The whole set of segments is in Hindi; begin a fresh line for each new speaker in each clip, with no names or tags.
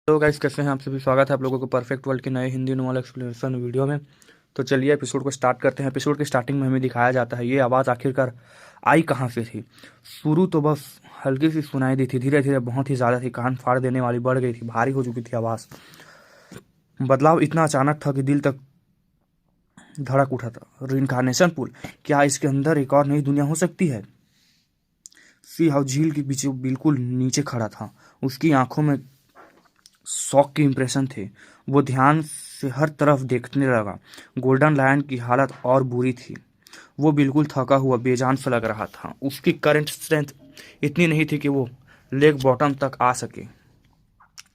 तो गाइस कैसे हैं आप सभी। स्वागत है आप लोगों को परफेक्ट वर्ल्ड के नए हिंदी नॉवल एक्सप्लेनेशन वीडियो में। तो चलिए एपिसोड को स्टार्ट करते हैं। एपिसोड के स्टार्टिंग में हमें दिखाया जाता है ये आवाज़ आखिरकार आई कहाँ से थी। शुरू तो बस हल्की सी सुनाई दी थी, धीरे धीरे बहुत ही ज़्यादा थी, कान फाड़ देने वाली बढ़ गई थी, भारी हो चुकी थी आवाज़। बदलाव इतना अचानक था कि दिल तक धड़क उठा था। रीइंकार्नेशन पुल, क्या इसके अंदर एक और नई दुनिया हो सकती है। सी हाउ झील के पीछे बिल्कुल नीचे खड़ा था। उसकी आंखों में शौक के इंप्रेशन थे। वो ध्यान से हर तरफ देखने लगा। गोल्डन लायन की हालत और बुरी थी। वो बिल्कुल थका हुआ बेजान सा लग रहा था। उसकी करंट स्ट्रेंथ इतनी नहीं थी कि वो लेग बॉटम तक आ सके।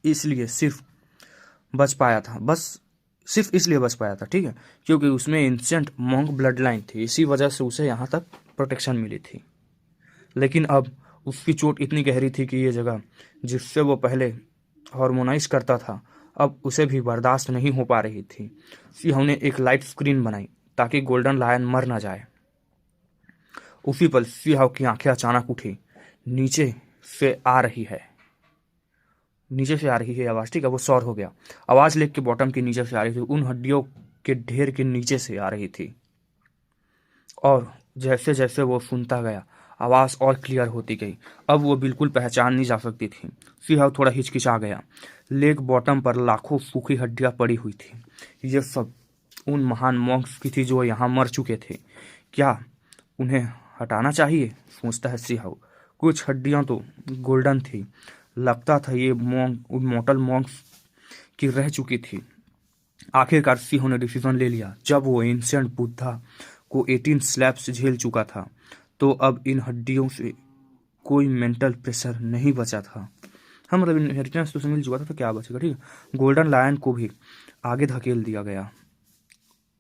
इसलिए सिर्फ बच पाया था बस सिर्फ इसलिए बच पाया था, ठीक है, क्योंकि उसमें इंसेंट मॉन्क ब्लड लाइन थी। इसी वजह से उसे यहाँ तक प्रोटेक्शन मिली थी। लेकिन अब उसकी चोट इतनी गहरी थी कि ये जगह जिससे वो पहले हार्मोनाइज करता था अब उसे भी बर्दाश्त नहीं हो पा रही थी। सिंह ने एक लाइट स्क्रीन बनाई ताकि गोल्डन लायन मर न जाए। उसी पल सिंह की आंखें अचानक उठी। नीचे से आ रही है नीचे से आ रही है आवाज, ठीक है, वो सौर हो गया। आवाज लेक के बॉटम के नीचे से आ रही थी, उन हड्डियों के ढेर के नीचे से आ रही थी। और जैसे जैसे वो सुनता गया आवाज़ और क्लियर होती गई। अब वो बिल्कुल पहचान नहीं जा सकती थी। सिंह थोड़ा हिचकिचा गया। लेग बॉटम पर लाखों सूखी हड्डियां पड़ी हुई थी। ये सब उन महान मॉन्क्स की थी जो यहाँ मर चुके थे। क्या उन्हें हटाना चाहिए, सोचता है सिंह। कुछ हड्डियां तो गोल्डन थी। लगता था ये मॉन्क उन मॉर्टल मॉन्क्स की रह चुकी थी। आखिरकार सिंह ने डिसीजन ले लिया। जब वो एंशिएंट बुद्धा को 18 स्लैब्स झेल चुका था तो अब इन हड्डियों से कोई मेंटल प्रेशर नहीं बचा था। हाँ, मतलब इनहेरिटेंस तो उसे मिल चुका था तो क्या बचेगा, ठीक है। गोल्डन लायन को भी आगे धकेल दिया गया।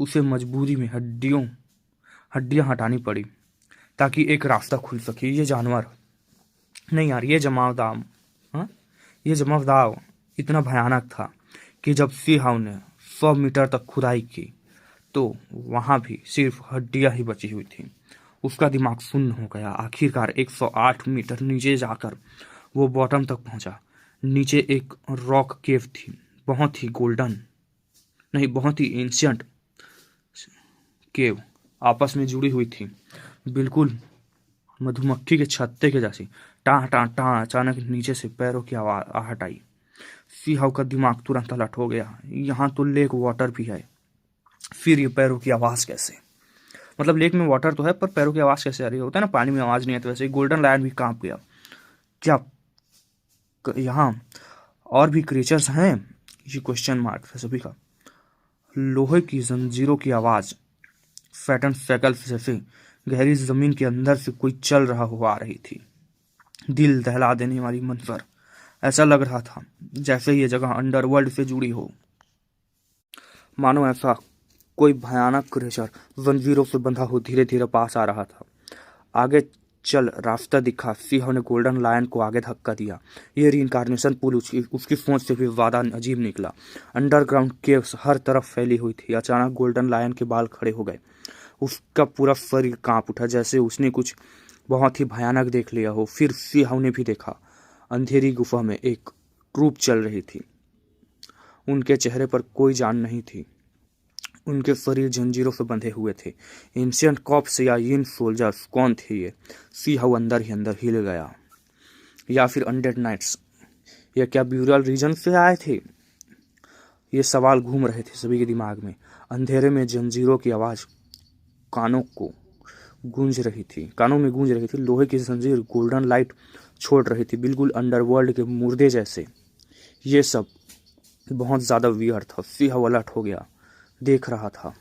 उसे मजबूरी में हड्डियां हटानी पड़ी ताकि एक रास्ता खुल सके। ये जानवर नहीं यार, हाँ, ये जमावदाव इतना भयानक था कि जब सिंह ने 100 मीटर तक खुदाई की तो वहां भी सिर्फ हड्डियां ही बची हुई थी। उसका दिमाग सुन्न हो गया। आखिरकार 108 मीटर नीचे जाकर वो बॉटम तक पहुंचा। नीचे एक रॉक केव थी, बहुत ही गोल्डन नहीं, बहुत ही एंशियंट केव आपस में जुड़ी हुई थी, बिल्कुल मधुमक्खी के छत्ते के जैसी। टाँ टाँ टाँ अचानक नीचे से पैरों की आवाज आहट आई। सिंह का दिमाग तुरंत अलर्ट हो गया। यहाँ तो लेक वाटर भी है, फिर ये पैरों की आवाज कैसे। मतलब लेक में वाटर तो है पर पैरों की आवाज कैसे आ रही है। होता है ना पानी में आवाज नहीं है, तो वैसे ही गोल्डन लायन भी कांप गया। क्या यहाँ और भी क्रिएचर्स हैं, ये क्वेश्चन मार्क है सभी का। लोहे की जंजीरों की आवाज फैटन सैकल जैसे गहरी जमीन के अंदर से कोई चल रहा हुआ आ रही थी। दिल दहला देने वाली मंजर। ऐसा लग रहा था जैसे ये जगह अंडरवर्ल्ड से जुड़ी हो, मानो ऐसा कोई भयानक क्रिएचर जंजीरों से बंधा हो धीरे धीरे पास आ रहा था। आगे चल रास्ता दिखा। सिंह ने गोल्डन लायन को आगे धक्का दिया। ये रीइंकार्नेशन पुल उसकी सोच से भी ज्यादा अजीब निकला। अंडरग्राउंड केव्स हर तरफ फैली हुई थी। अचानक गोल्डन लायन के बाल खड़े हो गए। उसका पूरा शरीर कांप उठा जैसे उसने कुछ बहुत ही भयानक देख लिया हो। फिर सिंह ने भी देखा। अंधेरी गुफा में एक ट्रूप चल रही थी। उनके चेहरे पर कोई जान नहीं थी। उनके शरीर जंजीरों से बंधे हुए थे। एंशियंट कॉप्स या यिन सोल्जर्स कौन थे ये। सिंह अंदर ही अंदर हिल गया। या फिर अनडेड नाइट्स, या क्या ब्यूरल रीजन से आए थे। ये सवाल घूम रहे थे सभी के दिमाग में। अंधेरे में जंजीरों की आवाज कानों में गूंज रही थी। लोहे की जंजीर गोल्डन लाइट छोड़ रही थी, बिल्कुल अंडरवर्ल्ड के मुर्दे जैसे। ये सब बहुत ज्यादा वियर था। सिंह अलर्ट हो गया, देख रहा था,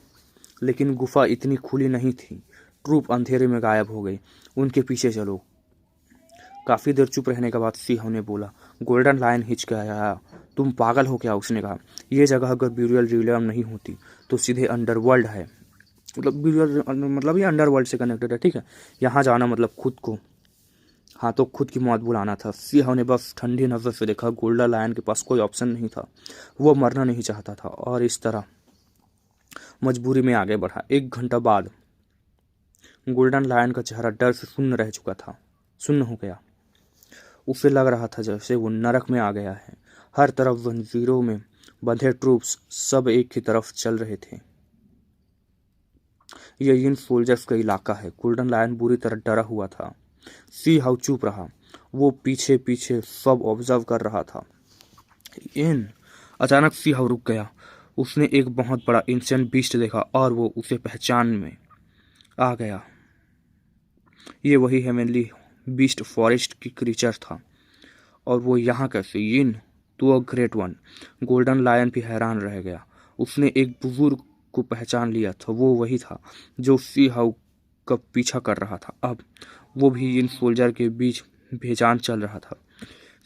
लेकिन गुफा इतनी खुली नहीं थी। ट्रूप अंधेरे में गायब हो गई। उनके पीछे चलो। काफी देर चुप रहने के बाद सिंह ने बोला। गोल्डन लायन हिचकिचाया। तुम पागल हो क्या, उसने कहा। यह जगह अगर ब्यूरियल रिलियम नहीं होती तो सीधे अंडरवर्ल्ड है। मतलब ब्यूरियल मतलब ये अंडरवर्ल्ड से कनेक्टेड है, ठीक है। यहाँ जाना मतलब खुद की मौत बुलाना था। सिंह ने बस ठंडी नजर से देखा। गोल्डन लायन के पास कोई ऑप्शन नहीं था। वो मरना नहीं चाहता था और इस तरह मजबूरी में आगे बढ़ा। 1 घंटा बाद गोल्डन लायन का चेहरा डर से सुन्न हो गया। उसे लग रहा था जैसे वो नरक में आ गया है। हर तरफ जंजीरों में बंधे ट्रूप्स सब एक ही तरफ चल रहे थे। यह इन सोल्जर्स का इलाका है। गोल्डन लायन बुरी तरह डरा हुआ था। सी हाउ चुप रहा। वो पीछे पीछे सब ऑब्जर्व कर रहा था। इन अचानक सी हाउ रुक गया। उसने एक बहुत बड़ा एंशिएंट बीस्ट देखा और वो उसे पहचान में आ गया। ये वही हेवनली बीस्ट फॉरेस्ट की क्रीचर था। और वो यहाँ कैसे? Into a great one. Golden lion भी हैरान रह गया। उसने एक बुजुर्ग को पहचान लिया था। वो वही था जो सी हाउ का पीछा कर रहा था। अब वो भी इन सोल्जर के बीच बेजान चल रहा था।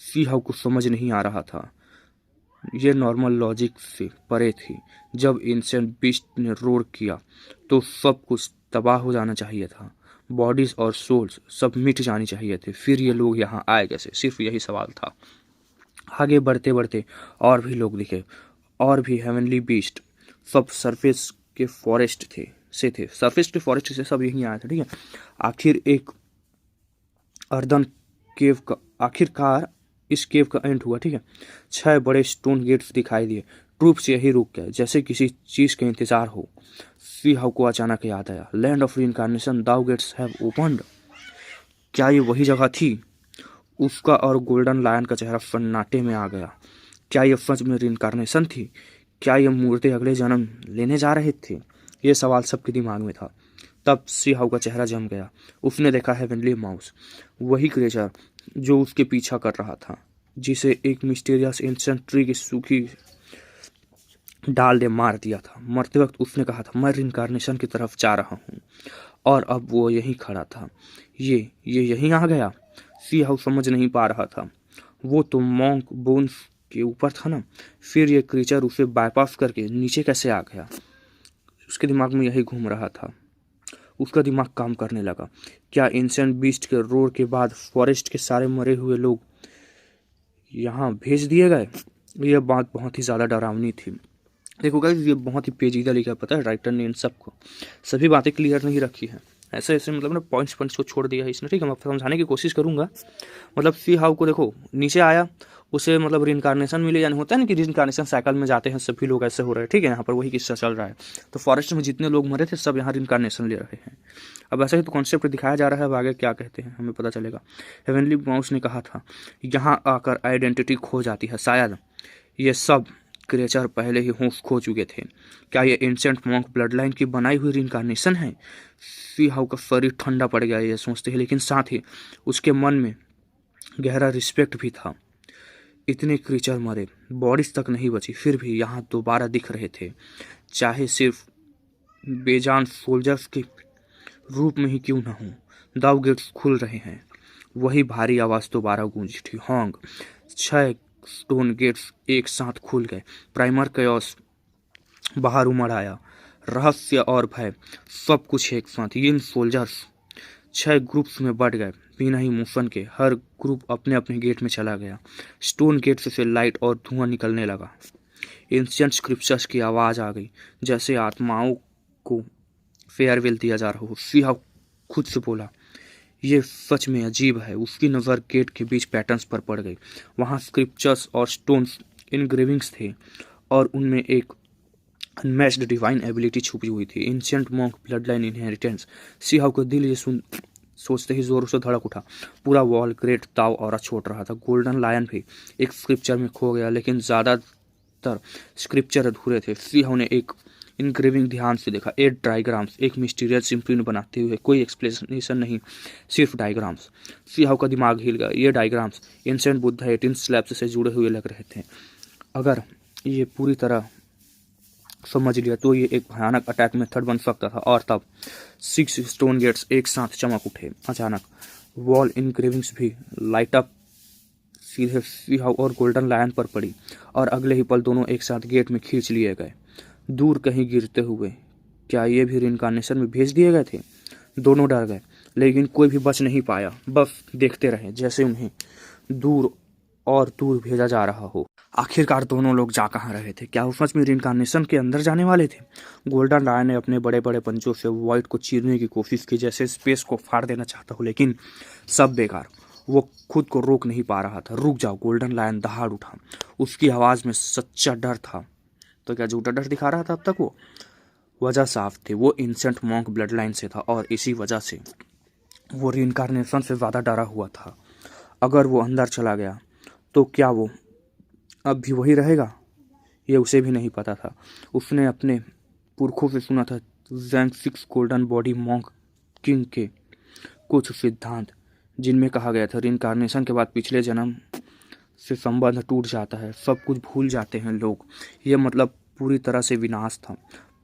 सी हाउ को समझ नहीं आ रहा था। ये नॉर्मल लॉजिक से परे थी। जब एंशिएंट बीस्ट ने रोर किया तो सब कुछ तबाह हो जाना चाहिए था। बॉडीज और सोल्स सब मिट जानी चाहिए थे। फिर ये लोग यहाँ आए कैसे? सिर्फ यही सवाल था। आगे बढ़ते बढ़ते और भी लोग दिखे, और भी हेवनली बीस्ट। सब सरफेस के फॉरेस्ट थे सरफेस के फॉरेस्ट से सब यहीं आए थे। ठीक है। आखिर एक अर्दन केव का आखिरकार इस केव का एंड हुआ। ठीक है। 6 बड़े स्टोन गेट्स दिखाई दिए। ट्रूप्स यही रुक गए जैसे किसी चीज का इंतजार हो। सी हाउ को अचानक याद आया, land of reincarnation, thou gates have opened. क्या ये वही जगह थी? उसका और गोल्डन लायन का चेहरा सन्नाटे में आ गया। क्या ये सच में रीइंकार्नेशन थी? क्या ये मूर्ति अगले जन्म लेने जा रहे थे? ये सवाल सबके दिमाग में था। तब सी हाउ का चेहरा जम गया। उसने देखा हेवनली माउस, वही क्रिएचर जो उसके पीछा कर रहा था, जिसे एक मिस्टीरियस एंशिएंट ट्री की सूखी डाल ने मार दिया था। मरते वक्त उसने कहा था, मैं रीइंकार्नेशन की तरफ जा रहा हूँ। और अब वो यहीं खड़ा था। ये यहीं आ गया। सी हाउ समझ नहीं पा रहा था। वो तो मॉन्क बोन्स के ऊपर था ना, फिर ये क्रीचर उसे बाईपास करके नीचे कैसे आ गया? उसके दिमाग में यही घूम रहा था। उसका दिमाग काम करने लगा। क्या एंशिएंट बीस्ट के रोर के बाद फॉरेस्ट के सारे मरे हुए लोग यहाँ भेज दिए गए? यह बात बहुत ही ज़्यादा डरावनी थी। देखो गाइस, ये बहुत ही पेचीदा लिखा, पता है राइटर ने इन सबको सभी बातें क्लियर नहीं रखी है। ऐसे ऐसे मतलब ना पॉइंट्स को छोड़ दिया है इसने। ठीक है, मैं समझाने की कोशिश करूंगा। मतलब सी हाउ को देखो, नीचे आया, उसे मतलब रीइंकार्नेशन मिले, यानी होता है ना कि रीइंकार्नेशन साइकिल में जाते हैं सभी लोग, ऐसे हो रहे हैं। ठीक है, यहाँ पर वही किस्सा चल रहा है। तो फॉरेस्ट में जितने लोग मरे थे सब यहाँ रीइंकार्नेशन ले रहे हैं। अब ऐसा ही तो कॉन्सेप्ट दिखाया जा रहा है। अब आगे क्या कहते हैं हमें पता चलेगा। हेवनली माउस ने कहा था, यहाँ आकर आइडेंटिटी खो जाती है। शायद ये सब क्रिएचर पहले ही होश खो चुके थे। क्या ये एंशिएंट मॉन्क ब्लड लाइन की बनाई हुई रीइंकार्नेशन है? सी हाउ का शरीर ठंडा पड़ गया ये सोचते ही, लेकिन साथ ही उसके मन में गहरा रिस्पेक्ट भी था। इतने क्रीचर मरे, बॉडीज तक नहीं बची, फिर भी यहाँ दोबारा दिख रहे थे, चाहे सिर्फ बेजान सोल्जर्स के रूप में ही क्यों न हो। दाव गेट्स खुल रहे हैं। वही भारी आवाज दोबारा गूंजी थी, होंग। 6 स्टोन गेट्स एक साथ खुल गए। प्राइमर कयोस बाहर उमड़ आया। रहस्य और भय सब कुछ एक साथ। इन सोल्जर्स 6 ग्रुप्स में बढ़ गए बिना ही मोशन के। हर ग्रुप अपने अपने गेट में चला गया। स्टोन गेट से लाइट और धुआं निकलने लगा। एंशिएंट स्क्रिप्चर्स की आवाज आ गई, जैसे आत्माओं को फेयरवेल दिया जा रहा हो। सिहा खुद से बोला, ये सच में अजीब है। उसकी नज़र गेट के बीच पैटर्न्स पर पड़ गई। वहाँ स्क्रिप्चर्स और स्टोन्स इनग्रेविंग्स थे, और उनमें एक अनमैच्ड डिवाइन एबिलिटी छुपी हुई थी। Ancient monk blood line inheritance. सिहाव का दिल ये सोचते ही जोरों से धड़क उठा। पूरा वॉल ग्रेट ताव और छोड़ रहा था। गोल्डन लायन भी एक स्क्रिप्चर में खो गया, लेकिन ज़्यादातर स्क्रिप्चर अधूरे थे। सिहाव ने एक इनग्रेविंग ध्यान से देखा। 8 डायग्राम्स, एक मिस्टीरियस इम्प्रिंट बनाते हुए। कोई एक्सप्लेनेशन नहीं, सिर्फ डायग्राम्स। सिहाव का दिमाग हिल गया। ये डायग्राम्स एंशिएंट बुद्धा 18 स्लैब्स से जुड़े हुए लग रहे थे। अगर ये पूरी तरह समझ लिया तो ये एक भयानक अटैक मेथड बन सकता था। और तब 6 स्टोन गेट्स एक साथ चमक उठे। अचानक वॉल इनग्रेविंग्स भी लाइट अप, सीधे सिहाव और गोल्डन लायन पर पड़ी, और अगले ही पल दोनों एक साथ गेट में खींच लिए गए, दूर कहीं गिरते हुए। क्या ये भी रीइंकार्नेशन में भेज दिए गए थे? दोनों डर गए, लेकिन कोई भी बच नहीं पाया। बस देखते रहे जैसे उन्हें दूर और दूर भेजा जा रहा हो। आखिरकार दोनों लोग जा कहाँ रहे थे? क्या वो सच में रीइंकार्नेशन के अंदर जाने वाले थे? गोल्डन लायन ने अपने बड़े बड़े पंचों से वॉइड को चीरने की कोशिश की, जैसे स्पेस को फाड़ देना चाहता हो, लेकिन सब बेकार। वो खुद को रोक नहीं पा रहा था। रुक जाओ, गोल्डन लायन दहाड़ उठा। उसकी आवाज़ में सच्चा डर था। तो क्या झूठा डर दिखा रहा था अब तक वो? वजह साफ थी, वो एंशिएंट मॉन्क ब्लड लाइन से था और इसी वजह से वो रीइंकार्नेशन से ज़्यादा डरा हुआ था। अगर वो अंदर चला गया तो क्या वो अब भी वही रहेगा, ये उसे भी नहीं पता था। उसने अपने पुरखों से सुना था जैंग 6 गोल्डन बॉडी मॉन्क किंग के कुछ सिद्धांत, जिनमें कहा गया था रीइंकार्नेशन के बाद पिछले जन्म से संबंध टूट जाता है, सब कुछ भूल जाते हैं लोग। ये मतलब पूरी तरह से विनाश था।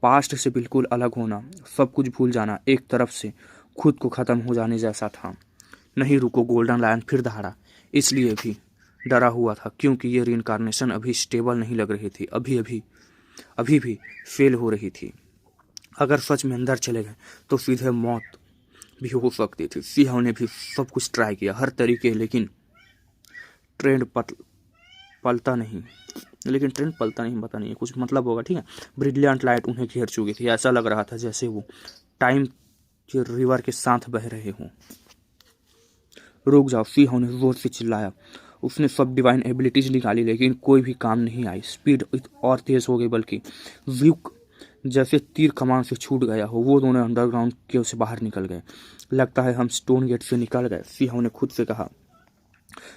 पास्ट से बिल्कुल अलग होना, सब कुछ भूल जाना, एक तरफ से खुद को ख़त्म हो जाने जैसा था। नहीं रुको, गोल्डन लायन फिर दहाड़ा। इसलिए भी डरा हुआ था क्योंकि ये रीइंकार्नेशन अभी स्टेबल नहीं लग रही थी, अभी भी फेल हो रही थी। अगर सच में अंदर चले गए तो सीधे मौत भी हो सकती थी। सिंह ने भी सब कुछ ट्राई किया, हर तरीके, लेकिन ट्रेंड पलता नहीं। पता नहीं कुछ मतलब होगा, ठीक है। ब्रिलियंट लाइट उन्हें घेर चुकी थी। ऐसा लग रहा था जैसे वो टाइम के रिवर के साथ बह रहे हों। रुक जाओ, सिंह ने जोर से चिल्लाया। उसने सब डिवाइन एबिलिटीज निकाली लेकिन कोई भी काम नहीं आई। स्पीड और तेज हो गई, बल्कि व्यूक जैसे तीर कमान से छूट गया हो। वो दोनों अंडरग्राउंड केव से बाहर निकल गए। लगता है हम स्टोन गेट से निकल गए, सिंह ने खुद से कहा।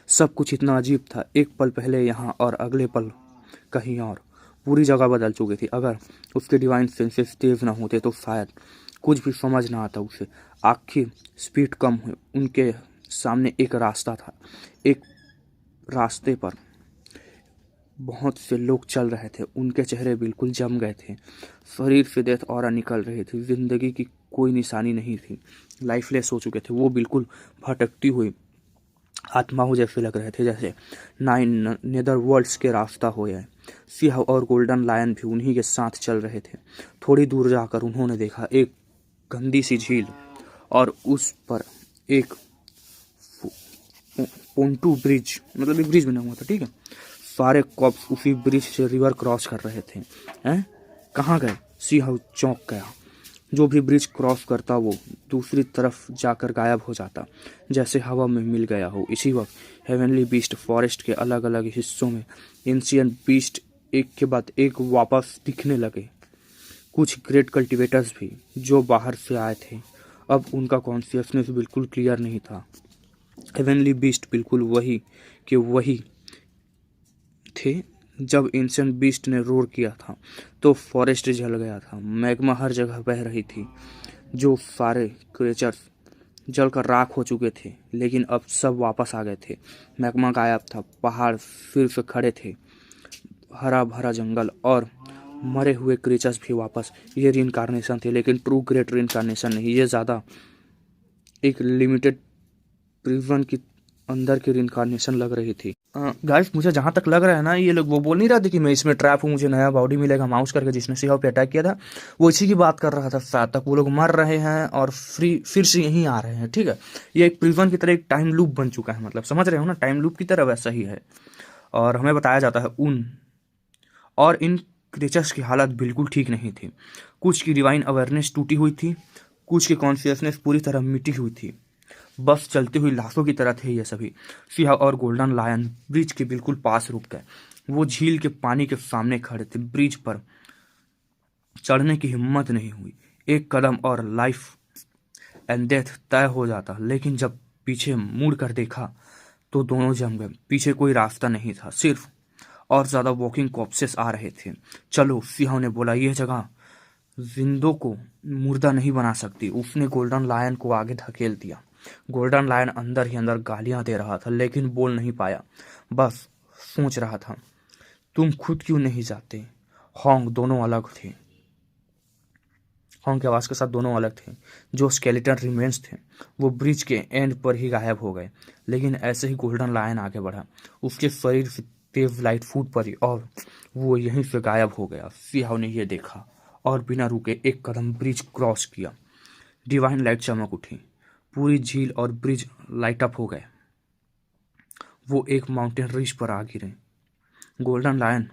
सब कुछ इतना अजीब था, एक पल पहले यहाँ और अगले पल कहीं और। पूरी जगह बदल चुकी थी। अगर उसके डिवाइन सेंसेस तेज न होते तो शायद कुछ भी समझ ना आता उसे। आखिर स्पीड कम हुई। उनके सामने एक रास्ता था। एक रास्ते पर बहुत से लोग चल रहे थे। उनके चेहरे बिल्कुल जम गए थे। शरीर से डेथ ऑरा निकल रही थी। जिंदगी की कोई निशानी नहीं थी। लाइफलेस हो चुके थे। वो बिल्कुल भटकती हुई आत्माओं जैसे लग रहे थे, जैसे 9 नेदर वर्ल्ड्स के रास्ता हो जाए। सिंह और गोल्डन लायन भी उन्हीं के साथ चल रहे थे। थोड़ी दूर जाकर उन्होंने देखा एक गंदी सी झील और उस पर एक पोंटू ब्रिज, मतलब एक ब्रिज बना हुआ था, ठीक है। सारे कॉप्स उसी ब्रिज से रिवर क्रॉस कर रहे थे। हैं, कहाँ गए? सिंह चौंक गया। जो भी ब्रिज क्रॉस करता वो दूसरी तरफ जाकर गायब हो जाता, जैसे हवा में मिल गया हो। इसी वक्त हेवनली बीस्ट फॉरेस्ट के अलग अलग हिस्सों में एंशिएंट बीस्ट एक के बाद एक वापस दिखने लगे। कुछ ग्रेट कल्टिवेटर्स भी जो बाहर से आए थे। अब उनका कॉन्शियसनेस बिल्कुल क्लियर नहीं था। हेवनली बीस्ट बिल्कुल वही थे जब एंशिएंट बीस्ट ने रोर किया था तो फॉरेस्ट जल गया था। मैग्मा हर जगह बह रही थी। जो सारे क्रिएचर्स जलकर राख हो चुके थे, लेकिन अब सब वापस आ गए थे। मैग्मा गायब था। पहाड़ फिर से खड़े थे। हरा भरा जंगल और मरे हुए क्रिएचर्स भी वापस। ये रीइंकार्नेशन थे, लेकिन ट्रू ग्रेट रीइंकार्नेशन नहीं। ये ज़्यादा एक लिमिटेड प्रिजन की अंदर की रीइंकार्नेशन लग रही थी। गाइस, मुझे जहाँ तक लग रहा है ना, ये लोग वो बोल नहीं रहे थे कि मैं इसमें ट्रैप हूँ, मुझे नया बॉडी मिलेगा माउस करके, जिसने सिंह पे अटैक किया था, वो इसी की बात कर रहा था। साथ तक वो लोग मर रहे हैं और फिर से यहीं आ रहे हैं, ठीक है। ये एक प्रिजन की तरह एक टाइम लूप बन चुका है, मतलब समझ रहे हो ना, टाइम लूप की तरह वैसा ही है। और हमें बताया जाता है इन क्रिएचर्स की हालत बिल्कुल ठीक नहीं थी। कुछ की डिवाइन अवेयरनेस टूटी हुई थी, कुछ की कॉन्शियसनेस पूरी तरह मिटी हुई थी। बस चलती हुई लाशों की तरह थे ये सभी। सिंह और गोल्डन लायन ब्रिज के बिल्कुल पास रुक गए। वो झील के पानी के सामने खड़े थे। ब्रिज पर चढ़ने की हिम्मत नहीं हुई। एक कदम और लाइफ एंड डेथ तय हो जाता, लेकिन जब पीछे मुड़ कर देखा तो दोनों जम गए। पीछे कोई रास्ता नहीं था, सिर्फ और ज्यादा वॉकिंग कॉप्सेस आ रहे थे। चलो, सिंह ने बोला, यह जगह जिंदों को मुर्दा नहीं बना सकती। उसने गोल्डन लायन को आगे धकेल दिया। गोल्डन लायन अंदर ही अंदर गालियां दे रहा था, लेकिन बोल नहीं पाया। बस सोच रहा था, तुम खुद क्यों नहीं जाते? हॉन्ग दोनों अलग थे। हॉन्ग की आवाज के साथ दोनों अलग थे। जो स्केलेटन रिमेन्स थे वो ब्रिज के एंड पर ही गायब हो गए, लेकिन ऐसे ही गोल्डन लायन आगे बढ़ा। उसके शरीर से तेज लाइट फूट पड़ी और वो यहीं से गायब हो गया। सिंह ने यह देखा और बिना रुके एक कदम ब्रिज क्रॉस किया। डिवाइन लाइट चमक उठी। पूरी झील और ब्रिज लाइट अप हो गए। वो एक माउंटेन रिज पर आ गिरे। गोल्डन लायन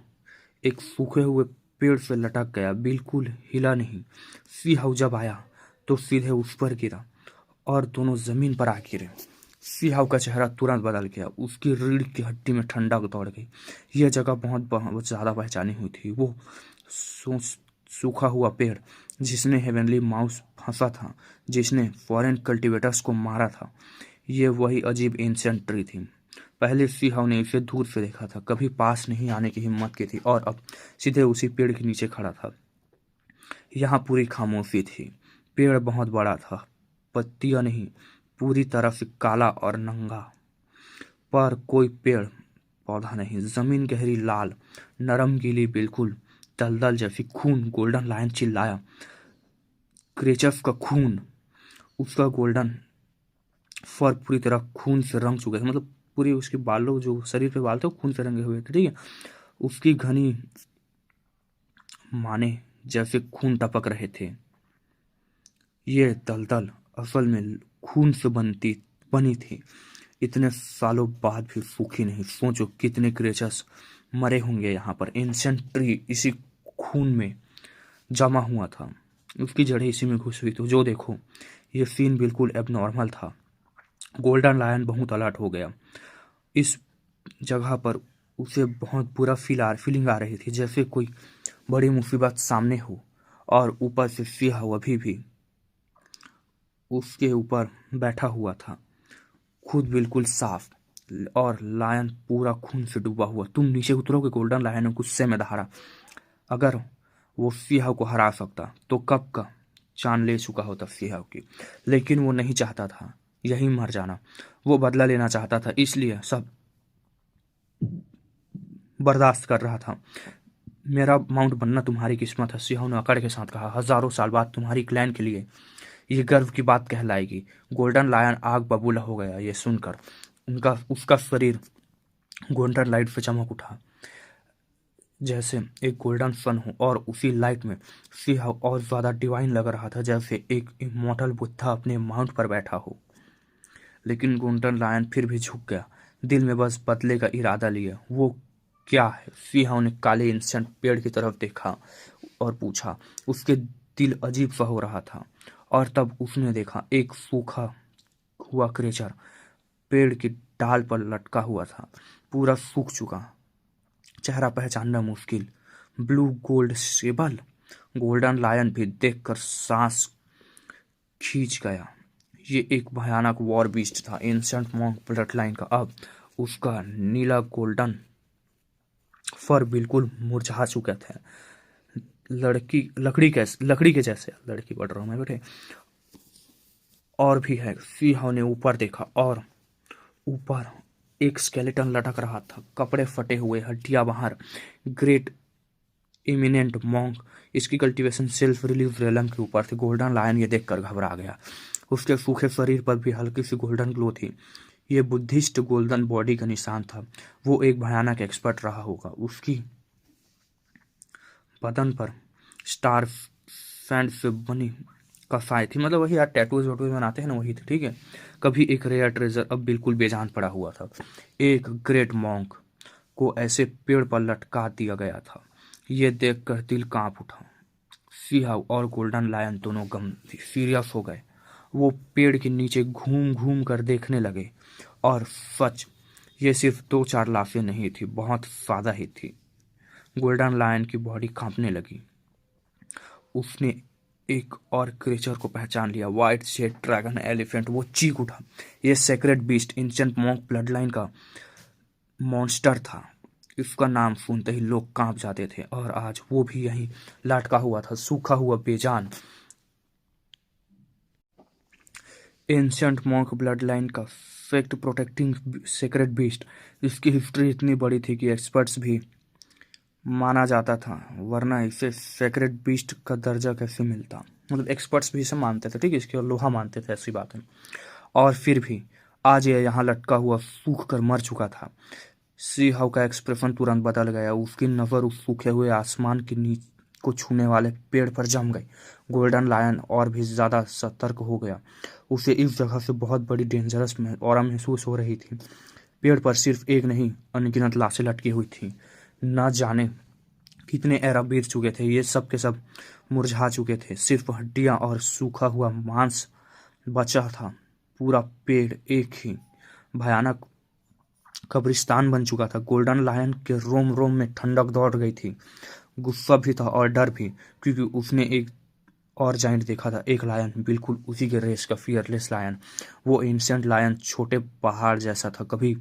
एक सूखे हुए पेड़ से लटक गया, बिल्कुल हिला नहीं। सिंह जब आया तो सीधे उस पर गिरा और दोनों जमीन पर आ गिरे। सिहाव का चेहरा तुरंत बदल गया। उसकी रीढ़ की हड्डी में ठंडक दौड़ गई। यह जगह बहुत ज़्यादा पहचानी हुई थी। वो सूखा हुआ पेड़ जिसने हेवनली माउस फंसा था, जिसने फॉरेन कल्टीवेटर्स को मारा था, ये वही अजीब एंशिएंट ट्री थी। पहले सिहाव ने इसे दूर से देखा था, कभी पास नहीं आने की हिम्मत की थी, और अब सीधे उसी पेड़ के नीचे खड़ा था। यहाँ पूरी खामोशी थी। पेड़ बहुत बड़ा था, पत्तियां नहीं, पूरी तरह से काला और नंगा, पर कोई पेड़ पौधा नहीं। जमीन गहरी लाल, नरम गीली, बिल्कुल दलदल जैसी। खून! गोल्डन लायन चिल्लाया। क्रेचर्स का खून! उसका गोल्डन फर पूरी तरह खून से रंग चुके थे, मतलब पूरी उसके बालों, जो शरीर पे बाल थे, वो खून से रंगे हुए थे, ठीक है। उसकी घनी माने जैसे खून टपक रहे थे। ये दलदल असल में खून से बनी थी। इतने सालों बाद भी सूखी नहीं। सोचो कितने क्रिएचर्स मरे होंगे यहाँ पर। एंशिएंट ट्री इसी खून में जमा हुआ था, उसकी जड़ें इसी में घुस हुई। तो जो देखो, ये सीन बिल्कुल एबनॉर्मल था। गोल्डन लायन बहुत अलर्ट हो गया। इस जगह पर उसे बहुत बुरा फीलिंग आ रही थी, जैसे कोई बड़ी मुसीबत सामने हो। और ऊपर से सिहाव अभी भी उसके ऊपर बैठा हुआ था, खुद बिल्कुल साफ, और लायन पूरा खून से डूबा हुआ। तुम नीचे उतरोगे? गोल्डन लायन ने गुस्से में दहाड़ा। अगर वो सिहाव को हरा सकता तो कब का जान ले चुका होता सिहाव की। लेकिन वो नहीं चाहता था यही मर जाना। वो बदला लेना चाहता था, इसलिए सब बर्दाश्त कर रहा था। मेरा माउंट बनना तुम्हारी किस्मत है, सिहाव ने अकड़ के साथ कहा। हजारों साल बाद तुम्हारी क्लैन के लिए ये गर्व की बात कहलाएगी। गोल्डन लायन आग बबूला हो गया ये सुनकर। उसका शरीर गोल्डन लाइट से चमक उठा, जैसे एक गोल्डन सन हो, और उसी लाइट में सिहाव और ज्यादा डिवाइन लग रहा था, जैसे एक इमॉर्टल बुद्धा अपने माउंट पर बैठा हो। लेकिन गोल्डन लायन फिर भी झुक गया, दिल में बस बदले का इरादा लिया। वो क्या है? सिहाव ने काले इंसेंट पेड़ की तरफ देखा और पूछा। उसके दिल अजीब सा हो रहा था। और तब उसने देखा एक सूखा हुआ क्रेचर पेड़ की डाल पर लटका हुआ था, पूरा सूख चुका, चेहरा पहचानना मुश्किल। Blue gold sable! Golden lion भी देखकर सांस खींच गया। ये एक भयानक वॉर बीस्ट था, एंशिएंट मॉन्क ब्लड लाइन का। अब उसका नीला गोल्डन फर बिल्कुल मुरझा चुके थे, लकड़ी के जैसे। लड़की बढ़ रहा हूं मैं बेटे। और भी है। सिंह ने ऊपर देखा, और ऊपर एक स्केलेटन लटक रहा था, कपड़े फटे हुए, हड्डियां बाहर। ग्रेट इमिनेंट मॉन्क, इसकी कल्टीवेशन सेल्फ रिलीज रेलम के ऊपर थी। गोल्डन लायन ये देखकर घबरा गया। उसके सूखे शरीर पर भी हल्की सी गोल्डन ग्लो थी। ये बुद्धिस्ट गोल्डन बॉडी का निशान था। वो एक भयानक एक्सपर्ट रहा होगा। उसकी बदन पर स्टार सैंड से बनी कसाई थी, मतलब वही यार टैटूज वैटूज बनाते हैं ना, वही थी, ठीक है। कभी एक रेयर ट्रेजर अब बिल्कुल बेजान पड़ा हुआ था। एक ग्रेट मॉन्क को ऐसे पेड़ पर लटका दिया गया था। ये देखकर दिल कांप उठा। सिहाव और गोल्डन लायन दोनों सीरियस हो गए। वो पेड़ के नीचे घूम घूम कर देखने लगे, और सच, ये सिर्फ 2-4 लाशें नहीं थी, बहुत ज्यादा ही थी। गोल्डन लायन की बॉडी कांपने लगी। उसने एक और क्रिएचर को पहचान लिया, व्हाइट शेड ड्रैगन एलिफेंट। वो चीख उठा। ये sacred beast ancient monk blood line का मॉन्स्टर था। इसका नाम सुनते ही लोग कांप जाते थे, और आज वो भी यहीं लटका हुआ था, सूखा हुआ, बेजान। एंशिएंट मॉन्क ब्लड लाइन का फैक्ट प्रोटेक्टिंग सेक्रेड बीस्ट। इसकी हिस्ट्री इतनी बड़ी थी कि एक्सपर्ट्स भी माना जाता था, वरना इसे सेक्रेड बीस्ट का दर्जा कैसे मिलता। मतलब एक्सपर्ट्स भी इसे मानते थे, ठीक है, इसके लोहा मानते थे, ऐसी बात है। और फिर भी आज ये यहाँ लटका हुआ सूख कर मर चुका था। सिहाव का एक्सप्रेशन तुरंत बदल गया। उसकी नज़र उस सूखे हुए आसमान के नीचे को छूने वाले पेड़ पर जम गई। गोल्डन लायन और भी ज्यादा सतर्क हो गया। उसे इस जगह से बहुत बड़ी डेंजरस ऑरा महसूस हो रही थी। पेड़ पर सिर्फ एक नहीं, अनगिनत लाशें लटकी हुई थी। न जाने कितने एरा बीत चुके थे। ये सब के सब मुरझा चुके थे, सिर्फ हड्डियां और सूखा हुआ मांस बचा था। पूरा पेड़ एक ही भयानक कब्रिस्तान बन चुका था। गोल्डन लायन के रोम रोम में ठंडक दौड़ गई थी। गुस्सा भी था और डर भी, क्योंकि उसने एक और जाइंट देखा था, एक लायन बिल्कुल उसी के रेस का, फियरलेस लायन। वो एंशिएंट लायन छोटे पहाड़ जैसा था, कभी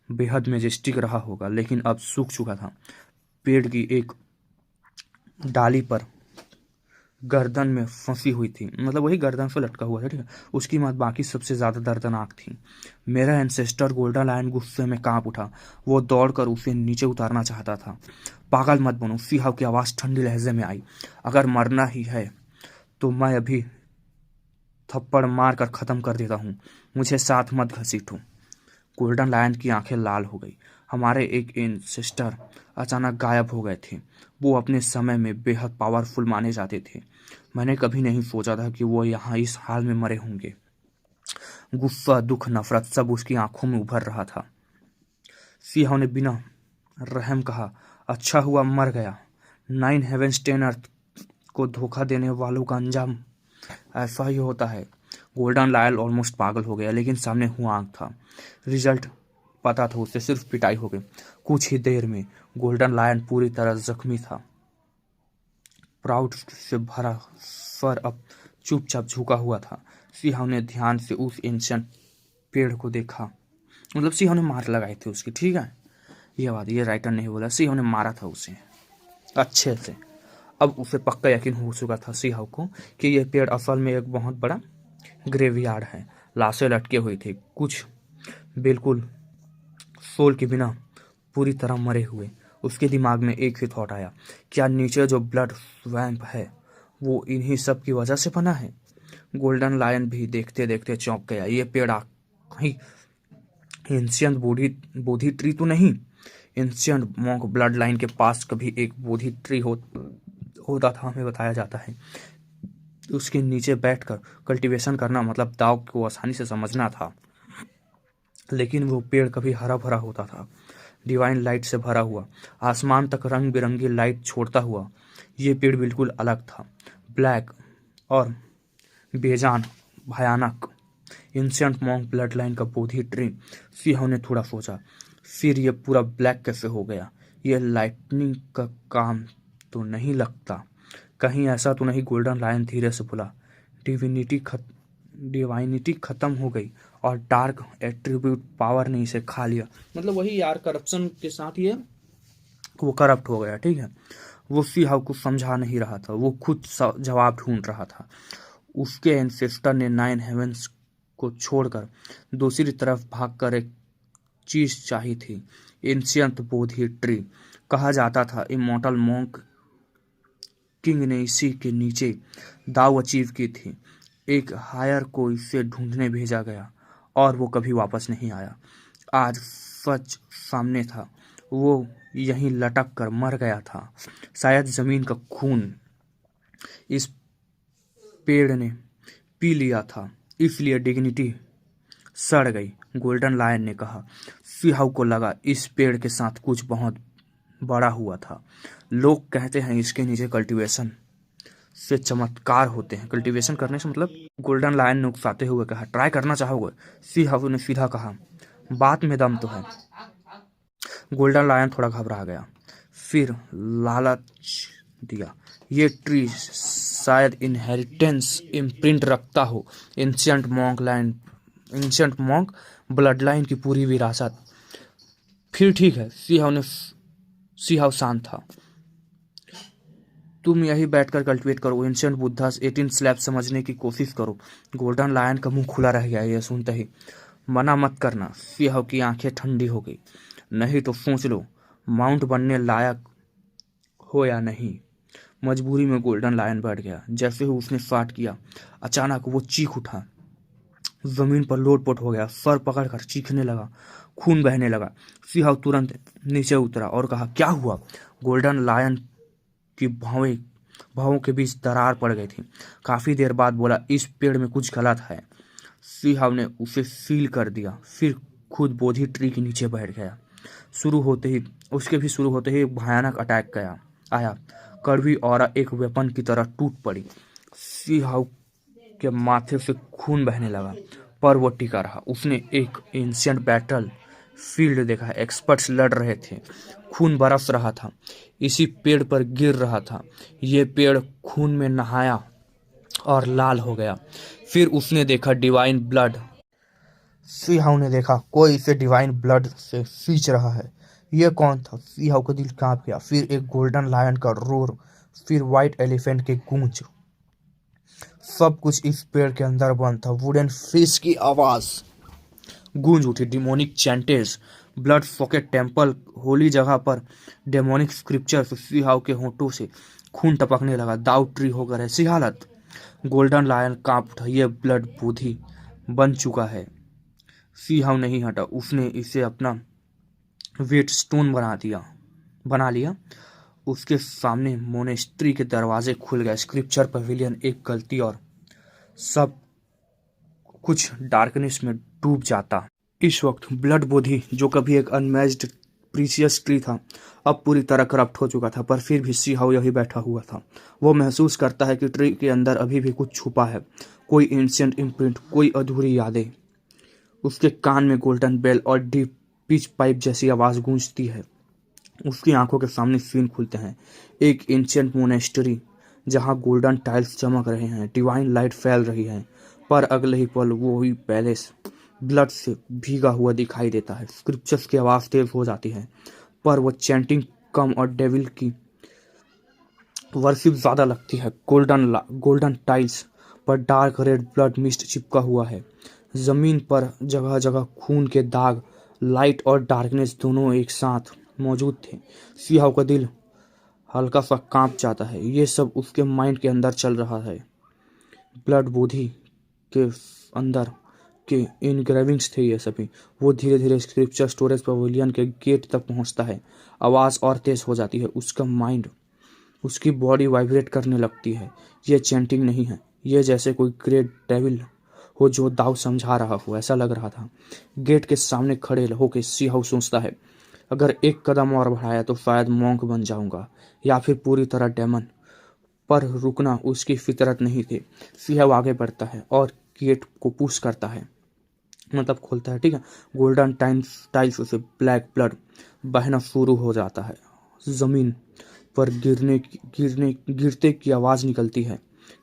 बेहद मेजेस्टिक रहा होगा, लेकिन अब सूख चुका था। पेड़ की एक डाली पर गर्दन में फंसी हुई थी, मतलब वही गर्दन से लटका हुआ था, ठीक है। उसकी मौत बाकी सबसे ज्यादा दर्दनाक थी। मेरा एंसेस्टर गोल्डन लायन गुस्से में कांप उठा। वो दौड़कर उसे नीचे उतारना चाहता था। पागल मत बनो, सीहाव की आवाज ठंडी लहजे में आई। अगर मरना ही है तो मैं अभी थप्पड़ मार कर खत्म कर देता हूँ, मुझे साथ मत घसीटो। गोल्डन लायन की आंखें लाल हो गई। हमारे एक एंसेस्टर अचानक गायब हो गए थे। वो अपने समय में बेहद पावरफुल माने जाते थे। मैंने कभी नहीं सोचा था कि वो यहाँ इस हाल में मरे होंगे। गुस्सा, दुख, नफरत सब उसकी आंखों में उभर रहा था। सिंह ने बिना रहम कहा, अच्छा हुआ मर गया। 9 हेवेंस 10 अर्थ को धोखा देने वालों का अंजाम ऐसा ही होता है। गोल्डन लायल ऑलमोस्ट पागल हो गया, लेकिन सामने हुआ आंख था। रिजल्ट पता था उसे, सिर्फ पिटाई हो गई। कुछ ही देर में गोल्डन लायन पूरी तरह जख्मी था। प्राउड से भरा सर अब चुपचाप झुका हुआ था। सिंह ने ध्यान से उस एंशिएंट पेड़ को देखा। मतलब सिंह ने मार लगाई थी उसकी, ठीक है। ये बात ये राइटर नहीं बोला, सिंह ने मारा था उसे अच्छे से। अब उसे पक्का यकीन हो चुका था सिंह को कि यह पेड़ असल में एक बहुत बड़ा ग्रेवयार्ड है। लाशें लटके हुई थी, कुछ बिल्कुल सोल के बिना, पूरी तरह मरे हुए। उसके दिमाग में एक ही थॉट आया, क्या नीचे जो ब्लड स्वैम्प है वो इन्हीं सब की वजह से बना है? गोल्डन लायन भी देखते देखते चौंक गया। ये पेड़ कहीं एंशिएंट बोधि ट्री तो नहीं? एंशिएंट मॉन्क ब्लड लाइन के पास कभी एक बोधि ट्री होता था, हमें बताया जाता है। उसके नीचे बैठकर कल्टीवेशन करना मतलब दाव को आसानी से समझना था। लेकिन वो पेड़ कभी हरा भरा होता था, डिवाइन लाइट से भरा हुआ, आसमान तक रंग बिरंगी लाइट छोड़ता हुआ। ये पेड़ बिल्कुल अलग था, ब्लैक और बेजान, भयानक। एंशिएंट मॉन्क ब्लड लाइन का बोधि ट्री। सिंह ने थोड़ा सोचा, फिर ये पूरा ब्लैक कैसे हो गया? ये लाइटनिंग का काम तो नहीं लगता, कहीं ऐसा तो नहीं? गोल्डन लायन धीरे से बोला, डिवाइनिटी खत्म हो गई और डार्क एट्रीब्यूट पावर ने इसे खा लिया। मतलब वही यार, करप्शन के साथ ये वो करप्ट हो गया, ठीक है। वो सिंह को समझा नहीं रहा था, वो खुद जवाब ढूंढ रहा था। उसके एंसेस्टर ने 9 हेवेंस को छोड़कर दूसरी तरफ भागकर एक चीज चाहिए थी, एंशिएंट बोधि ट्री। कहा जाता था इमॉर्टल मॉन्क किंग ने इसी के नीचे दाव अचीव की थी। एक हायर को इसे ढूंढने भेजा गया और वो कभी वापस नहीं आया। आज सच सामने था, वो यहीं लटक कर मर गया था। शायद जमीन का खून इस पेड़ ने पी लिया था, इसलिए डिग्निटी सड़ गई। गोल्डन लायन ने कहा। सिंह को लगा इस पेड़ के साथ कुछ बहुत बड़ा हुआ था। लोग कहते हैं इसके नीचे कल्टीवेशन से चमत्कार होते हैं। कल्टीवेशन करने से मतलब? गोल्डन लायन ने उकसाते हुए कहा, ट्राई करना चाहोगे? सिंह ने सीधा कहा, बात में दम तो है। गोल्डन लायन थोड़ा घबरा गया, फिर लालच दिया, ये ट्री शायद इनहेरिटेंस इम्प्रिंट रखता हो, एंशिएंट मॉन्क ब्लड लाइन की पूरी विरासत। फिर ठीक है। सिंह शांत था। तुम यही बैठकर कल्टिवेट करो, एंशिएंट बुद्धा 18 स्लैब समझने की कोशिश करो। गोल्डन लायन का मुंह खुला रह गया ये सुनते ही। मना मत करना। सिंह की आंखें ठंडी हो गई। नहीं तो सोच लो माउंट बनने लायक हो या नहीं। मजबूरी में गोल्डन लायन बैठ गया। जैसे ही उसने स्टार्ट किया, अचानक वो चीख उठा, जमीन पर लोटपोट हो गया, सर पकड़कर चीखने लगा, खून बहने लगा। सिंह तुरंत नीचे उतरा और कहा, क्या हुआ? गोल्डन लायन की भावों के बीच दरार पड़ गई थी। काफी देर बाद बोला, इस पेड़ में कुछ गलत है। सिंह ने उसे सील कर दिया, फिर खुद बोधि ट्री के नीचे बैठ गया। शुरू होते ही एक भयानक अटैक आया। कड़वी और एक वेपन की तरह टूट पड़ी। सिंह के माथे से खून बहने लगा। पर वो टिका रहा। उसने एक एंशिएंट बैटल फील्ड देखा है, एक्सपर्ट्स लड़ रहे थे, खून बरस रहा था, इसी पेड़ पर गिर रहा था। ये पेड़ खून में नहाया और लाल हो गया। फिर उसने देखा डिवाइन ब्लड। सीहाऊ ने देखा कोई इसे डिवाइन ब्लड से सींच रहा है। ये कौन था? सीहाऊ का दिल कांप गया। फिर एक गोल्डन लायन का रोर, फिर व्हाइट एलिफेंट की गूंज। सब कुछ इस पेड़ के अंदर बंद था। वुडन फिश की आवाज गूंज उठी। डिमोनिक चैंटेज, ब्लड सॉकेट टेम्पल, होली जगह पर डेमोनिक स्क्रिप्चर। सीहाऊ के होंठों से खून टपकने लगा। दाऊ ट्री होकर ऐसी हालत। गोल्डन लायन कांप उठा। ये ब्लड बोधी बन चुका है। सीहाऊ नहीं हटा। उसने इसे अपना वेट स्टोन बना लिया। उसके सामने मोनेस्ट्री के दरवाजे खुल गए। स्क्रिप्चर पवेलियन एक गलती और सब कुछ डार्कनेस में डूब जाता। इस वक्त ब्लड बोधी, जो कभी एक अनमैच्ड प्रीशियस ट्री था, अब पूरी तरह करप्ट हो चुका था। पर फिर भी सीहाऊ यही बैठा हुआ था। वो महसूस करता है कि ट्री के अंदर अभी भी कुछ छुपा है, कोई एंशिएंट इम्प्रिंट, कोई अधूरी यादें। उसके कान में गोल्डन बेल और डीप पिच पाइप जैसी आवाज गूंजती है। उसकी आंखों के सामने सीन खुलते हैं। एक एंशिएंट मोनेस्ट्री जहां गोल्डन टाइल्स चमक रहे हैं, डिवाइन लाइट फैल रही है। पर अगले ही पल वो ही पैलेस ब्लड से भीगा हुआ दिखाई देता है। स्क्रिप्चर्स की आवाज तेज हो जाती है, पर वो चैंटिंग कम और डेविल की वर्शिप ज्यादा लगती है। गोल्डन टाइल्स पर डार्क रेड ब्लड मिस्ट चिपका हुआ है। जमीन पर जगह जगह खून के दाग, लाइट और डार्कनेस दोनों एक साथ मौजूद थे। सियाह का दिल हल्का सा कांप जाता है। ये सब उसके माइंड के अंदर चल रहा है। ब्लड बोधी के अंदर के इनग्रेविंग्स थे ये सभी। वो धीरे धीरे स्क्रिप्चर स्टोरेज पवेलियन के गेट तक पहुंचता है। आवाज़ और तेज हो जाती है। उसका माइंड, उसकी बॉडी वाइब्रेट करने लगती है। ये चैंटिंग नहीं है, ये जैसे कोई ग्रेट डेविल हो जो दाव समझा रहा हो, ऐसा लग रहा था। गेट के सामने खड़े होकर सियाह सोचता है, अगर एक कदम और बढ़ाया तो शायद मॉन्क बन जाऊंगा या फिर पूरी तरह डेमन। पर रुकना उसकी फितरत नहीं थी। सियाह आगे बढ़ता है और गेट को पुश करता है, मतलब खोलता है, ठीक है। गोल्डन टाइल्स से ब्लैक ब्लड बहना शुरू हो जाता है। जमीन पर गिरते की आवाज निकलती है,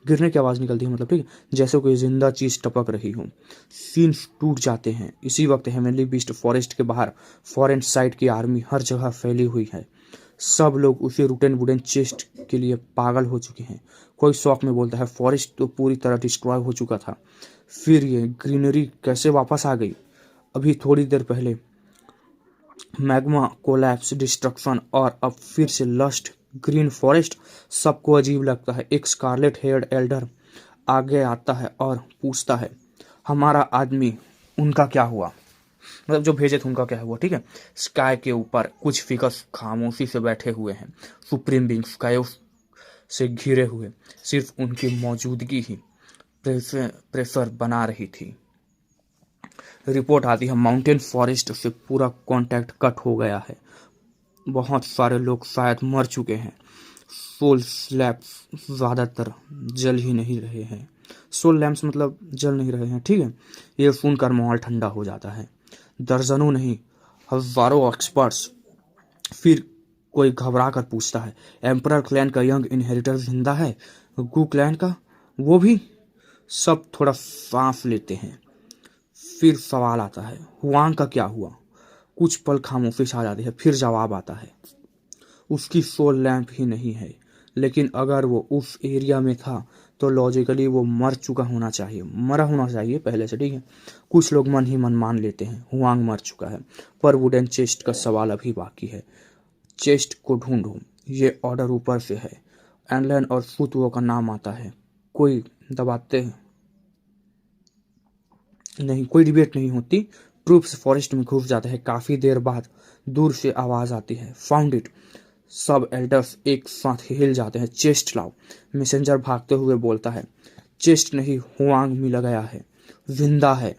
गिरने की आवाज निकलती है, मतलब, ठीक है, जैसे कोई जिंदा चीज टपक रही हो। सीन्स टूट जाते हैं। इसी वक्त हेवनली बीस्ट फॉरेस्ट के बाहर फॉरेन साइड की आर्मी हर जगह फैली हुई है। सब लोग उसे रूटन वुडन चेस्ट के लिए पागल हो चुके हैं। कोई शौक में बोलता है, फॉरेस्ट तो पूरी तरह डिस्ट्रॉय हो चुका था, फिर ये ग्रीनरी कैसे वापस आ गई? अभी थोड़ी देर पहले मैग्मा कोलैप्स, डिस्ट्रक्शन और अब फिर से लस्ट ग्रीन फॉरेस्ट। सबको अजीब लगता है। एक स्कारलेट हेयर्ड एल्डर आगे आता है और पूछता है, हमारा आदमी, उनका क्या हुआ? मतलब जो भेजे थे उनका क्या हुआ, ठीक है। स्काई के ऊपर कुछ फिगर्स खामोशी से बैठे हुए हैं। सुप्रीम बीइंग स्काई से घिरे हुए। सिर्फ उनकी मौजूदगी ही प्रेशर बना रही थी। रिपोर्ट आती है, माउंटेन फॉरेस्ट से पूरा कांटेक्ट कट हो गया है। बहुत सारे लोग शायद मर चुके हैं। सोल लैम्प्स ज़्यादातर जल ही नहीं रहे हैं। सोल लैम्प्स मतलब जल नहीं रहे हैं, ठीक है। ये सुनकर माहौल ठंडा हो जाता है। दर्जनों नहीं, हजारों एक्सपर्ट्स। फिर कोई घबरा कर पूछता है, एम्परर क्लैन का यंग इनहेरिटर जिंदा है? गु क्लैन का? वो भी? सब थोड़ा सांस लेते हैं। फिर सवाल आता है, हुआंग का क्या हुआ? कुछ पल खामोशी छा जाती है। फिर जवाब आता है, उसकी सोल लैंप ही नहीं है। लेकिन अगर वो उस एरिया में था तो लॉजिकली वो मरा होना चाहिए पहले से, ठीक है। कुछ लोग मन ही मन मान लेते हैं हुआंग मर चुका है। पर वुडन चेस्ट का सवाल अभी बाकी है। चेस्ट को ढूंढो, ये ऑर्डर ऊपर से है। एनलन और फुतवो का नाम आता है। कोई दबाते नहीं, कोई डिबेट नहीं होती। ट्रूप्स फॉरेस्ट में घुस जाते हैं। काफी देर बाद दूर से आवाज आती है, फाउंड इट। सब एल्डर्स एक साथ हिल जाते हैं। चेस्ट लाओ। मैसेंजर भागते हुए बोलता है, चेस्ट नहीं, हुआंग मिल गया है, जिंदा है।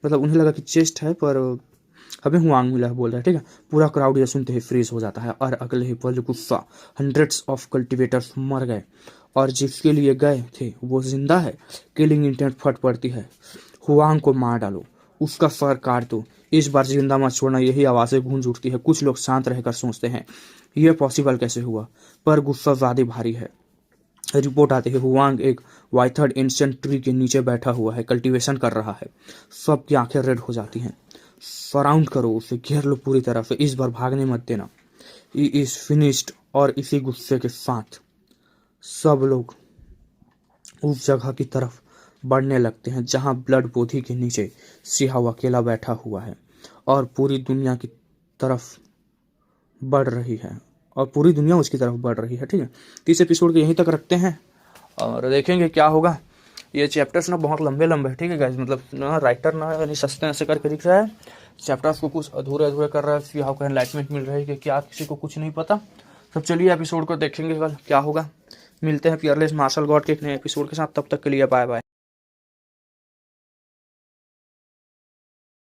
मतलब उन्हें लगा कि चेस्ट है पर हमें हुआंग मिला है, बोल रहा है, ठीक है। पूरा क्राउड ये सुनते ही फ्रीज हो जाता है और अगले ही पल गुस्सा, हंड्रेड्स ऑफ कल्टिवेटर्स मर गए और जिसके लिए गए थे वो जिंदा है। किलिंग इंटेंट फट पड़ती है। हुआंग को मार डालो, उसका सर काट दो, इस बार जिंदा मत छोड़ना, यही आवाज़ें गूंज उठती है। कुछ लोग शांत रहकर सोचते हैं यह पॉसिबल कैसे हुआ, पर गुस्सा ज़्यादा भारी है। रिपोर्ट आती है हुआंग एक वाइथर्ड एंशिएंट ट्री के नीचे बैठा हुआ है, कल्टीवेशन कर रहा है। सबकी आंखें रेड हो जाती हैं। सराउंड करो उसे, घेर लो पूरी तरह से, इस बार भागने मत देना। He is finished. और इसी गुस्से के साथ सब लोग उस जगह की तरफ बढ़ने लगते हैं जहां ब्लड बोधी के नीचे सिहाव अकेला बैठा हुआ है और पूरी दुनिया की तरफ बढ़ रही है, और पूरी दुनिया उसकी तरफ बढ़ रही है। ठीक है, तो इस एपिसोड को यहीं तक रखते हैं और देखेंगे क्या होगा। ये चैप्टर्स ना बहुत लंबे लंबे है। ठीक है गाइस, मतलब ना राइटर ना यानी सस्ते ऐसे करके लिख रहा है, चैप्टर्स को कुछ अधूरे अधूरे कर रहा है, सिहाव को एनलाइटमेंट मिल रही है कि क्या किसी को कुछ नहीं पता। सब चलिए एपिसोड को देखेंगे कल क्या होगा। मिलते हैं फियरलेस मार्शल गॉड के एक नए एपिसोड के साथ, तब तक के लिए बाय बाय।